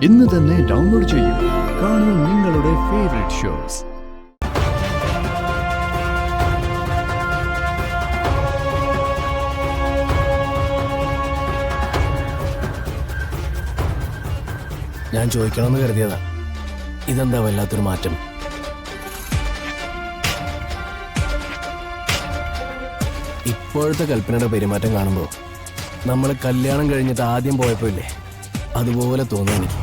ഇന്ന് തന്നെ ഡൗൺലോഡ് ചെയ്യൂ. കാണൂ നിങ്ങളുടെ ഫേവറേറ്റ് ഷോസ്. ഞാൻ ചോദിക്കണമെന്ന് കരുതിയതാ, ഇതെന്താ വല്ലാത്തൊരു മാറ്റം? ഇപ്പോഴത്തെ കൽപ്പനയുടെ പെരുമാറ്റം കാണുമ്പോൾ നമ്മൾ കല്യാണം കഴിഞ്ഞിട്ട് ആദ്യം പോയപ്പോ ഇല്ലേ, അതുപോലെ തോന്നുന്നു എനിക്ക്.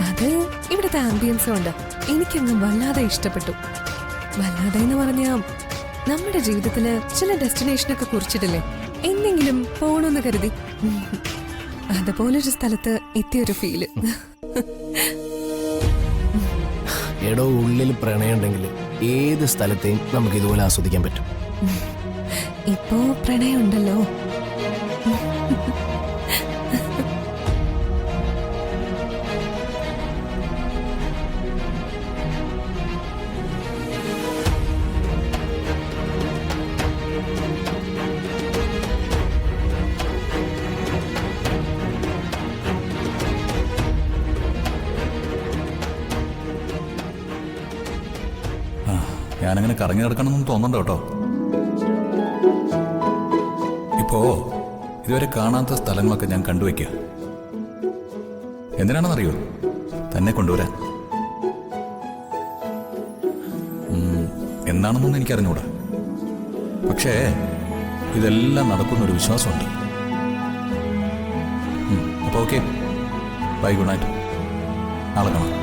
അത് ഇവിടുത്തെ ആംബിയൻസും ഉണ്ട്, എനിക്കങ്ങ് വല്ലാതെ ഇഷ്ടപ്പെട്ടു. വല്ലാതെ എന്ന് പറഞ്ഞാ നമ്മുടെ ജീവിതത്തില് ചില ഡെസ്റ്റിനേഷനൊക്കെ കുറിച്ചിട്ടില്ലേ, എന്തെങ്കിലും പോണെന്ന് കരുതി, അതുപോലൊരു സ്ഥലത്ത് എത്തിയൊരു ഫീല്. എടോ, ഉള്ളിൽ പ്രണയമുണ്ടെങ്കിൽ ഏത് സ്ഥലത്തെയും നമുക്ക് ഇതുപോലെ ആസ്വദിക്കാൻ പറ്റും. ഇപ്പോ പ്രണയം ഉണ്ടല്ലോ. ഞാനങ്ങനെ കറങ്ങി നടക്കണമെന്നും തോന്നണ്ട കേട്ടോ. ഇപ്പോ ഇതുവരെ കാണാത്ത സ്ഥലങ്ങളൊക്കെ ഞാൻ കണ്ടുവയ്ക്കുക. എന്തിനാണെന്നറിയോ? തന്നെ കൊണ്ടുവരാൻ. എന്താണെന്നൊന്നും എനിക്കറിഞ്ഞൂടാ, പക്ഷേ ഇതെല്ലാം നടക്കുന്നൊരു വിശ്വാസമുണ്ട്. അപ്പോൾ ഓക്കെ, ബൈ, ഗുഡ് നൈറ്റ്, നാളെ കാണാം.